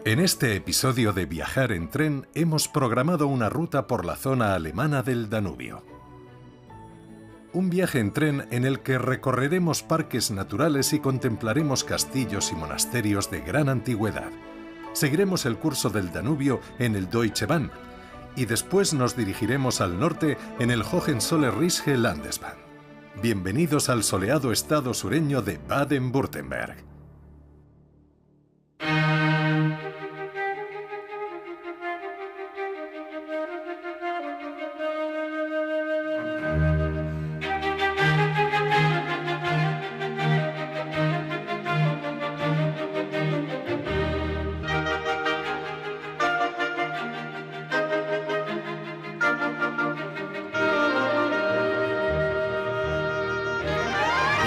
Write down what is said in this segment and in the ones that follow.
En este episodio de Viajar en Tren hemos programado una ruta por la zona alemana del Danubio. Un viaje en tren en el que recorreremos parques naturales y contemplaremos castillos y monasterios de gran antigüedad. Seguiremos el curso del Danubio en el Deutsche Bahn y después nos dirigiremos al norte en el Hohenzollern-Riegsche Landesbahn. Bienvenidos al soleado estado sureño de Baden-Württemberg.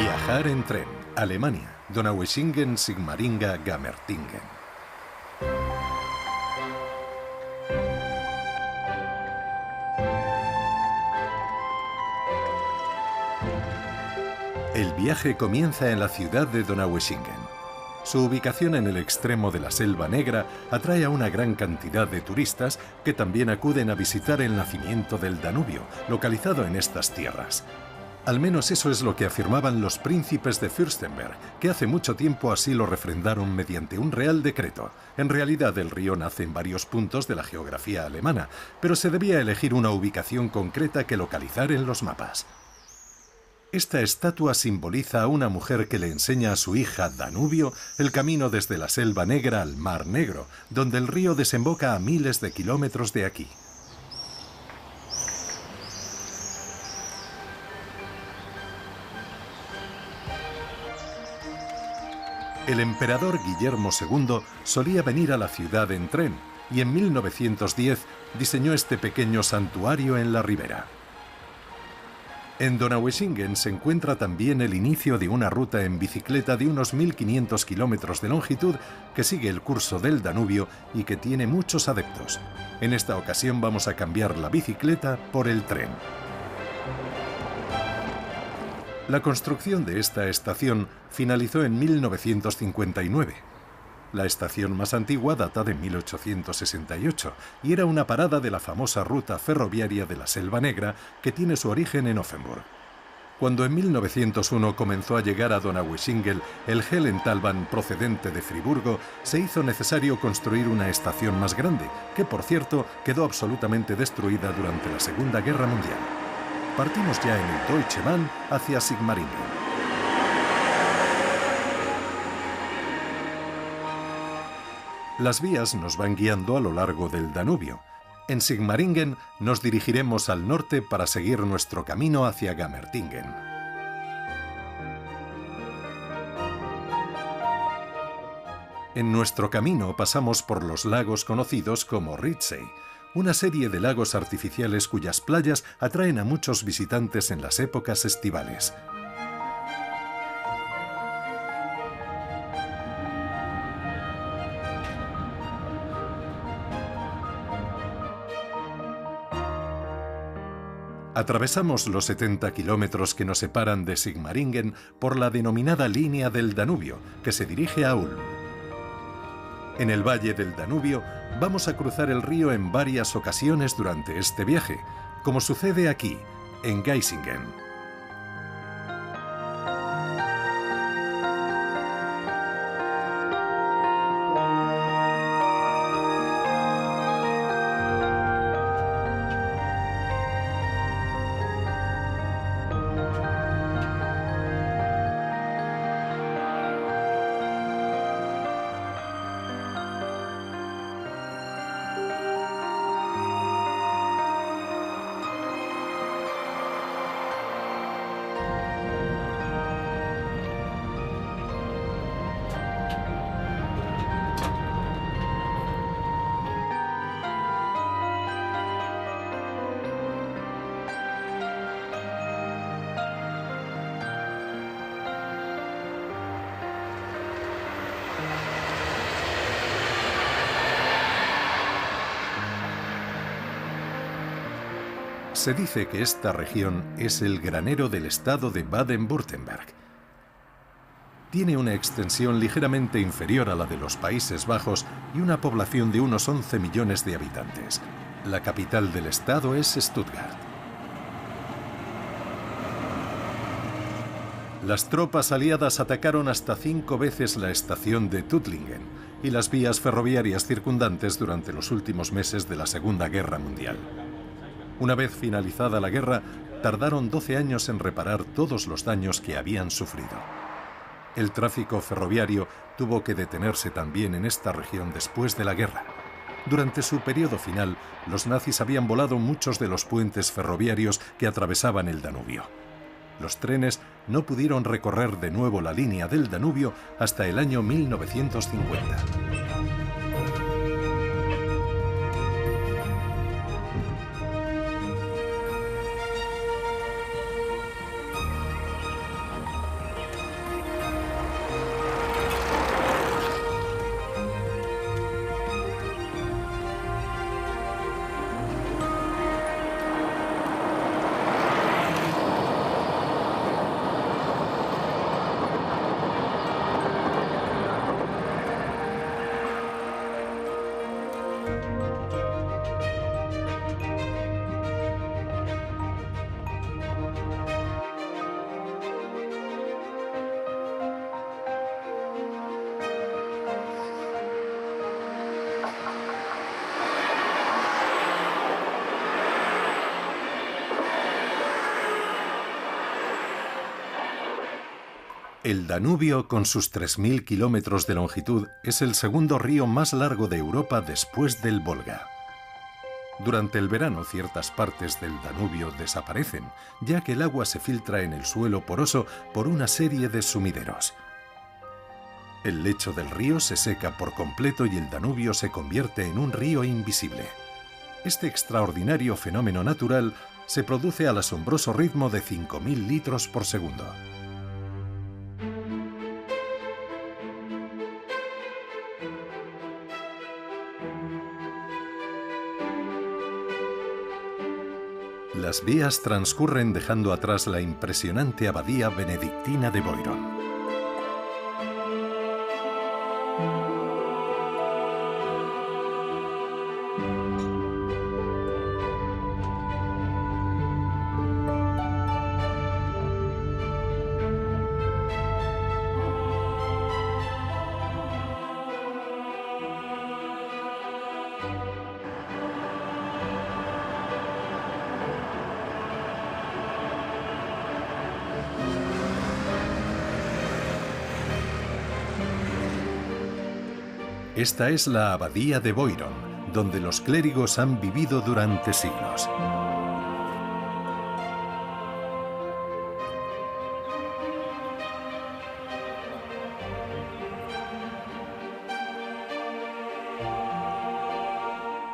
Viajar en tren. Alemania. Donaueschingen, Sigmaringa, Gammertingen. El viaje comienza en la ciudad de Donaueschingen. Su ubicación en el extremo de la Selva Negra atrae a una gran cantidad de turistas que también acuden a visitar el nacimiento del Danubio, localizado en estas tierras. Al menos eso es lo que afirmaban los príncipes de Fürstenberg, que hace mucho tiempo así lo refrendaron mediante un real decreto. En realidad el río nace en varios puntos de la geografía alemana, pero se debía elegir una ubicación concreta que localizar en los mapas. Esta estatua simboliza a una mujer que le enseña a su hija Danubio el camino desde la Selva Negra al Mar Negro, donde el río desemboca a miles de kilómetros de aquí. El emperador Guillermo II solía venir a la ciudad en tren y en 1910 diseñó este pequeño santuario en la ribera. En Donaueschingen se encuentra también el inicio de una ruta en bicicleta de unos 1.500 kilómetros de longitud que sigue el curso del Danubio y que tiene muchos adeptos. En esta ocasión vamos a cambiar la bicicleta por el tren. La construcción de esta estación finalizó en 1959. La estación más antigua data de 1868 y era una parada de la famosa ruta ferroviaria de la Selva Negra que tiene su origen en Offenburg. Cuando en 1901 comenzó a llegar a Donaueschingen el Hellentalbahn procedente de Friburgo, se hizo necesario construir una estación más grande, que por cierto quedó absolutamente destruida durante la Segunda Guerra Mundial. Partimos ya en el Deutsche Bahn hacia Sigmaringen. Las vías nos van guiando a lo largo del Danubio. En Sigmaringen nos dirigiremos al norte para seguir nuestro camino hacia Gammertingen. En nuestro camino pasamos por los lagos conocidos como Ritzey, una serie de lagos artificiales cuyas playas atraen a muchos visitantes en las épocas estivales. Atravesamos los 70 kilómetros que nos separan de Sigmaringen por la denominada línea del Danubio, que se dirige a Ulm. En el valle del Danubio vamos a cruzar el río en varias ocasiones durante este viaje, como sucede aquí, en Geisingen. Se dice que esta región es el granero del estado de Baden-Württemberg. Tiene una extensión ligeramente inferior a la de los Países Bajos y una población de unos 11 millones de habitantes. La capital del estado es Stuttgart. Las tropas aliadas atacaron hasta 5 veces la estación de Tuttlingen y las vías ferroviarias circundantes durante los últimos meses de la Segunda Guerra Mundial. Una vez finalizada la guerra, tardaron 12 años en reparar todos los daños que habían sufrido. El tráfico ferroviario tuvo que detenerse también en esta región después de la guerra. Durante su periodo final, los nazis habían volado muchos de los puentes ferroviarios que atravesaban el Danubio. Los trenes no pudieron recorrer de nuevo la línea del Danubio hasta el año 1950. El Danubio, con sus 3.000 kilómetros de longitud, es el segundo río más largo de Europa después del Volga. Durante el verano, ciertas partes del Danubio desaparecen, ya que el agua se filtra en el suelo poroso por una serie de sumideros. El lecho del río se seca por completo y el Danubio se convierte en un río invisible. Este extraordinario fenómeno natural se produce al asombroso ritmo de 5.000 litros por segundo. Las vías transcurren dejando atrás la impresionante abadía benedictina de Boiron. Esta es la abadía de Boiron, donde los clérigos han vivido durante siglos.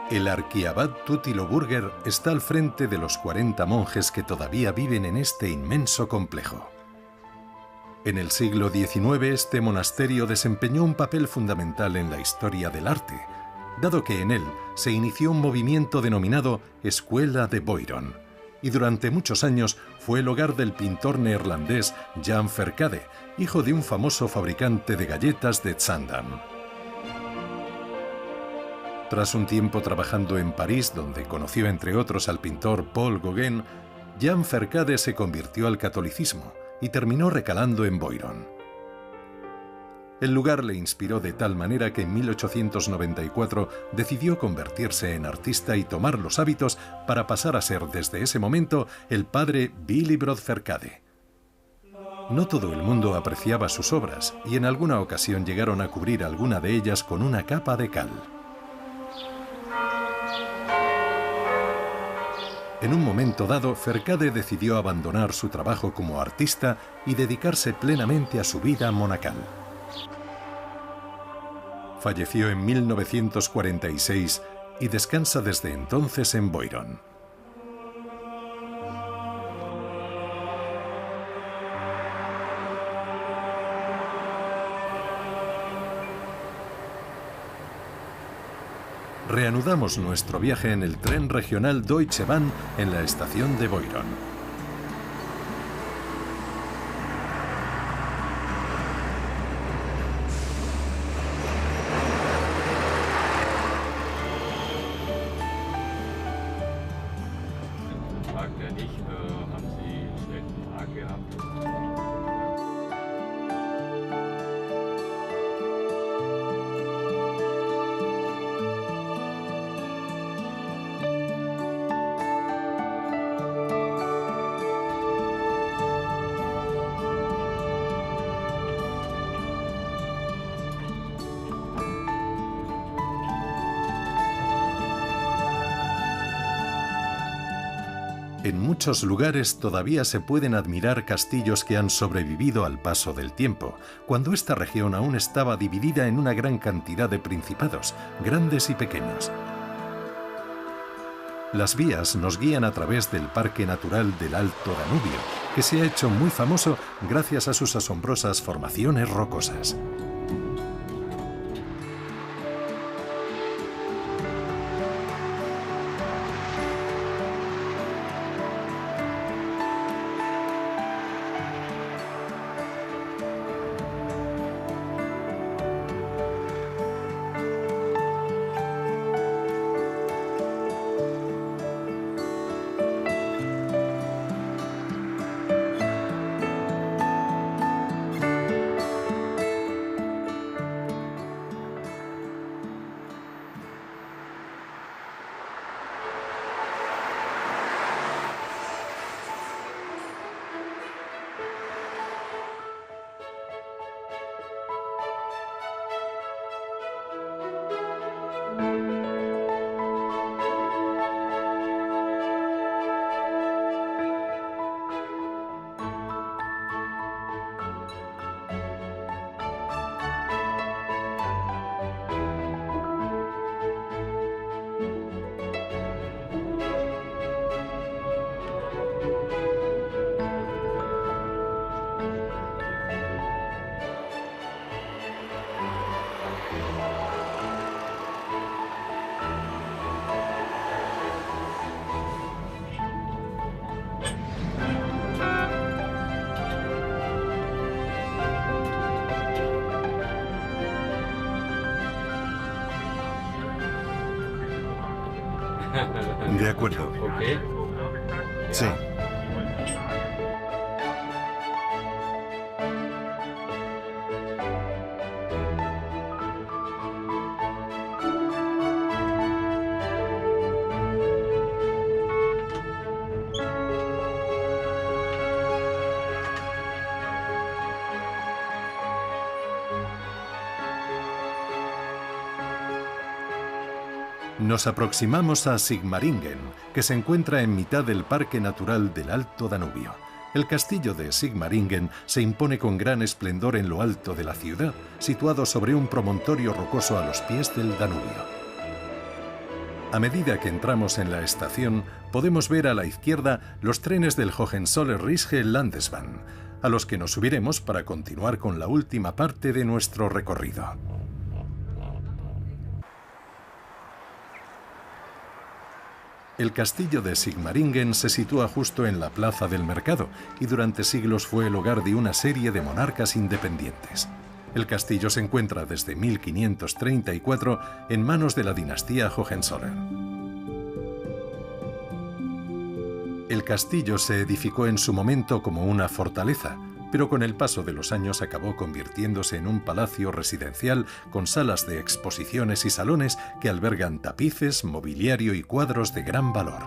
El arquiabad Tutilo Burger está al frente de los 40 monjes que todavía viven en este inmenso complejo. En el siglo XIX este monasterio desempeñó un papel fundamental en la historia del arte, dado que en él se inició un movimiento denominado Escuela de Boiron, y durante muchos años fue el hogar del pintor neerlandés Jan Verkade, hijo de un famoso fabricante de galletas de Zaandam. Tras un tiempo trabajando en París, donde conoció entre otros al pintor Paul Gauguin, Jan Verkade se convirtió al catolicismo y terminó recalando en Boiron. El lugar le inspiró de tal manera que en 1894 decidió convertirse en artista y tomar los hábitos para pasar a ser desde ese momento el padre Willibrod Verkade. No todo el mundo apreciaba sus obras y en alguna ocasión llegaron a cubrir alguna de ellas con una capa de cal. En un momento dado, Verkade decidió abandonar su trabajo como artista y dedicarse plenamente a su vida monacal. Falleció en 1946 y descansa desde entonces en Boiron. Reanudamos nuestro viaje en el tren regional Deutsche Bahn en la estación de Boiron. En muchos lugares todavía se pueden admirar castillos que han sobrevivido al paso del tiempo, cuando esta región aún estaba dividida en una gran cantidad de principados, grandes y pequeños. Las vías nos guían a través del Parque Natural del Alto Danubio, que se ha hecho muy famoso gracias a sus asombrosas formaciones rocosas. De acuerdo. Okay. Sí. Nos aproximamos a Sigmaringen, que se encuentra en mitad del Parque Natural del Alto Danubio. El castillo de Sigmaringen se impone con gran esplendor en lo alto de la ciudad, situado sobre un promontorio rocoso a los pies del Danubio. A medida que entramos en la estación, podemos ver a la izquierda los trenes del Hohenzollern-Riesche Landesbahn, a los que nos subiremos para continuar con la última parte de nuestro recorrido. El castillo de Sigmaringen se sitúa justo en la plaza del mercado y durante siglos fue el hogar de una serie de monarcas independientes. El castillo se encuentra desde 1534 en manos de la dinastía Hohenzollern. El castillo se edificó en su momento como una fortaleza, pero con el paso de los años acabó convirtiéndose en un palacio residencial con salas de exposiciones y salones que albergan tapices, mobiliario y cuadros de gran valor.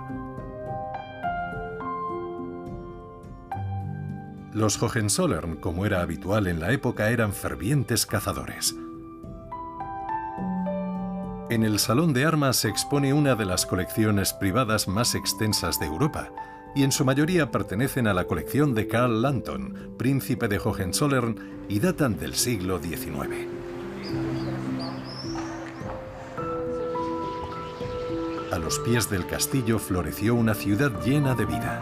Los Hohenzollern, como era habitual en la época, eran fervientes cazadores. En el Salón de Armas se expone una de las colecciones privadas más extensas de Europa, y en su mayoría pertenecen a la colección de Karl Anton, príncipe de Hohenzollern, y datan del siglo XIX. A los pies del castillo floreció una ciudad llena de vida.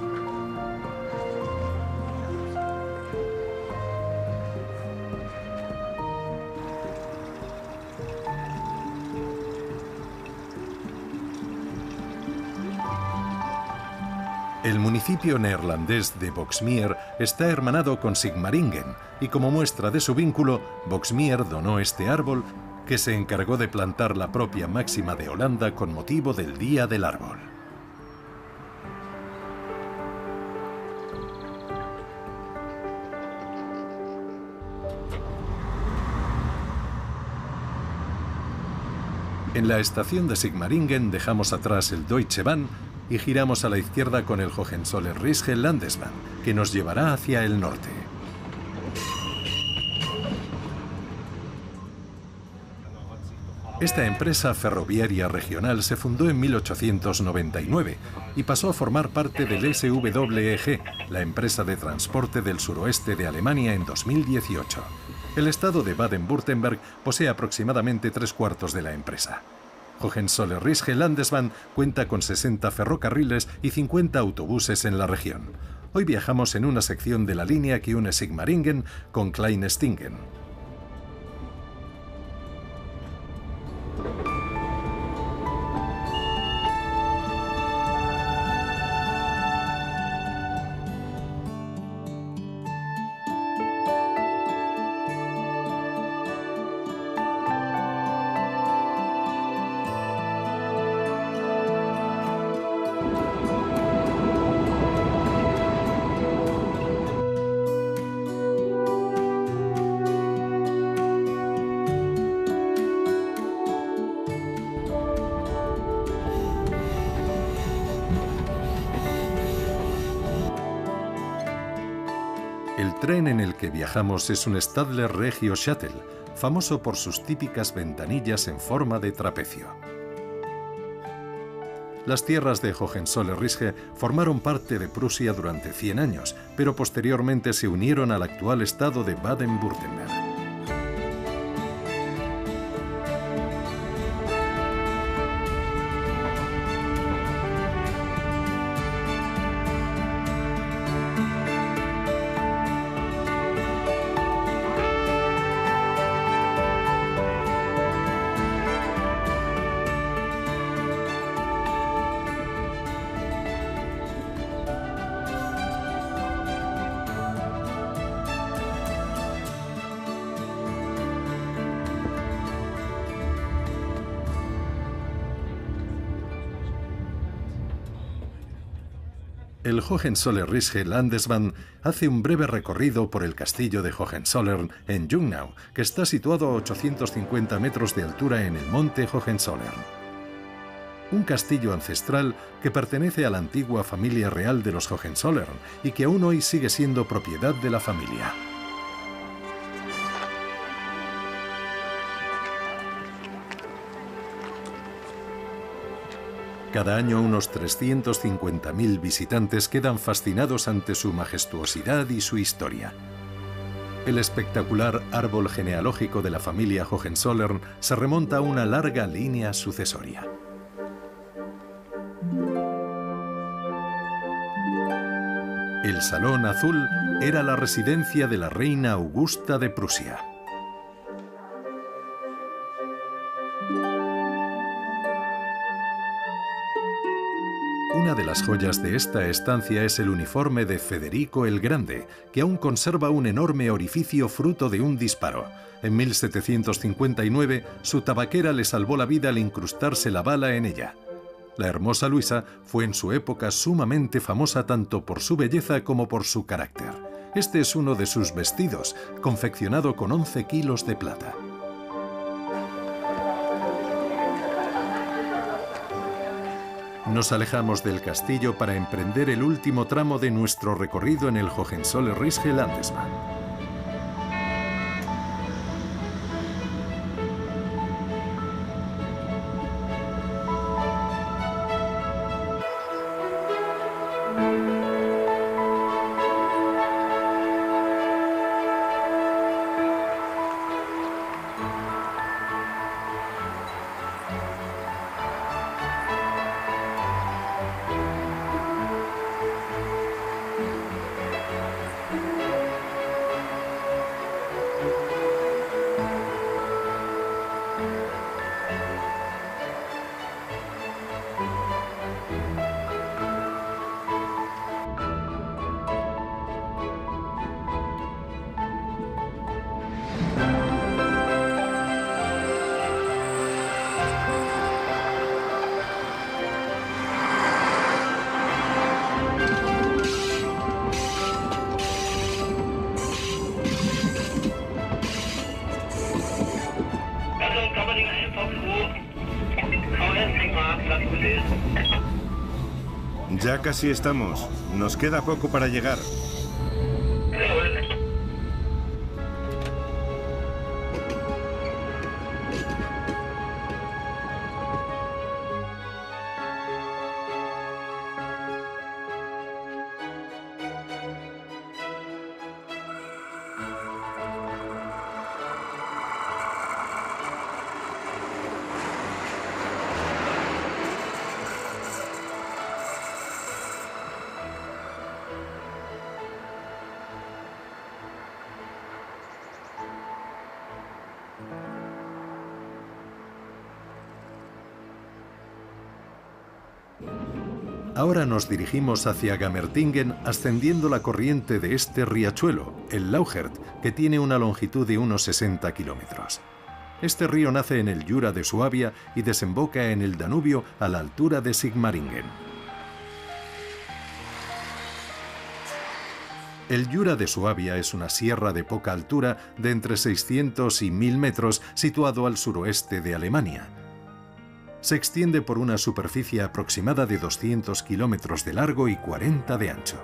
El municipio neerlandés de Boxmeer está hermanado con Sigmaringen y como muestra de su vínculo, Boxmeer donó este árbol que se encargó de plantar la propia Máxima de Holanda con motivo del Día del Árbol. En la estación de Sigmaringen dejamos atrás el Deutsche Bahn y giramos a la izquierda con el Hohenzollern-Riesche Landesbahn, que nos llevará hacia el norte. Esta empresa ferroviaria regional se fundó en 1899 y pasó a formar parte del SWEG, la empresa de transporte del suroeste de Alemania, en 2018. El estado de Baden-Württemberg posee aproximadamente 3/4 de la empresa. Hohenzollern-Riesche Landesbahn cuenta con 60 ferrocarriles y 50 autobuses en la región. Hoy viajamos en una sección de la línea que une Sigmaringen con Kleinstingen. El tren en el que viajamos es un Stadler Regio Shuttle, famoso por sus típicas ventanillas en forma de trapecio. Las tierras de Hohenzollern-Riesche formaron parte de Prusia durante 100 años, pero posteriormente se unieron al actual estado de Baden-Württemberg. El Hohenzollern-Riesche Landesbahn hace un breve recorrido por el castillo de Hohenzollern en Jungnau, que está situado a 850 metros de altura en el monte Hohenzollern. Un castillo ancestral que pertenece a la antigua familia real de los Hohenzollern y que aún hoy sigue siendo propiedad de la familia. Cada año unos 350.000 visitantes quedan fascinados ante su majestuosidad y su historia. El espectacular árbol genealógico de la familia Hohenzollern se remonta a una larga línea sucesoria. El Salón Azul era la residencia de la reina Augusta de Prusia. Una de las joyas de esta estancia es el uniforme de Federico el Grande, que aún conserva un enorme orificio fruto de un disparo. En 1759, su tabaquera le salvó la vida al incrustarse la bala en ella. La hermosa Luisa fue en su época sumamente famosa tanto por su belleza como por su carácter. Este es uno de sus vestidos, confeccionado con 11 kilos de plata. Nos alejamos del castillo para emprender el último tramo de nuestro recorrido en el Hohenzollern-Riesche Landesbahn. Ya casi estamos. Nos queda poco para llegar. Ahora nos dirigimos hacia Gamertingen ascendiendo la corriente de este riachuelo, el Lauchert, que tiene una longitud de unos 60 kilómetros. Este río nace en el Jura de Suabia y desemboca en el Danubio a la altura de Sigmaringen. El Jura de Suabia es una sierra de poca altura de entre 600 y 1000 metros situado al suroeste de Alemania. Se extiende por una superficie aproximada de 200 kilómetros de largo y 40 de ancho.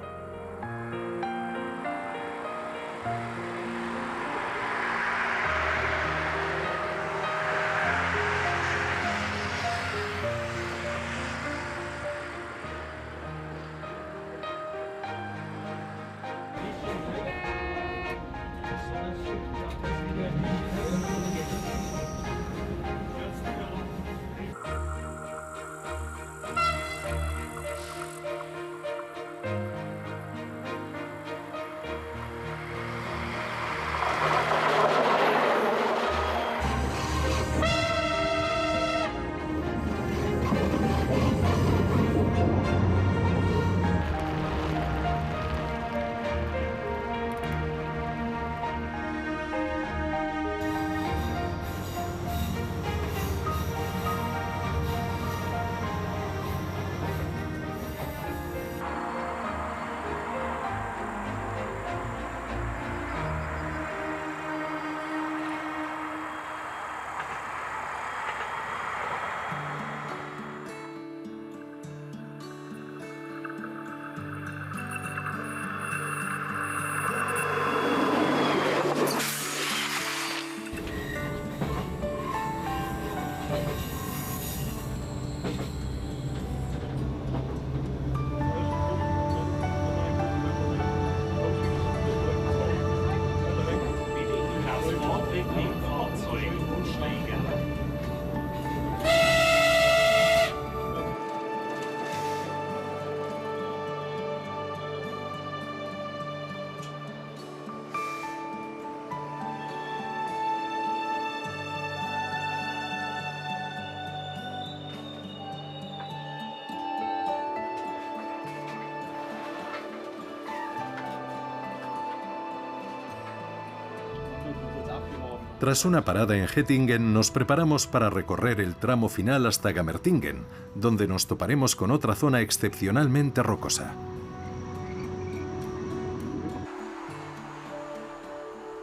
Tras una parada en Hettingen, nos preparamos para recorrer el tramo final hasta Gamertingen, donde nos toparemos con otra zona excepcionalmente rocosa.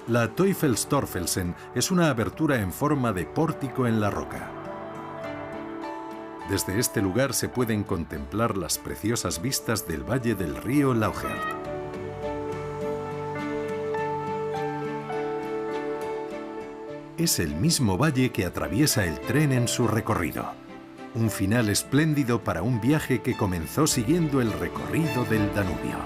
La Teufelstorfelsen es una abertura en forma de pórtico en la roca. Desde este lugar se pueden contemplar las preciosas vistas del valle del río Lauchert. Es el mismo valle que atraviesa el tren en su recorrido. Un final espléndido para un viaje que comenzó siguiendo el recorrido del Danubio.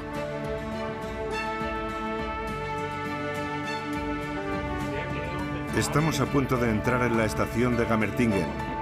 Estamos a punto de entrar en la estación de Gamertingen.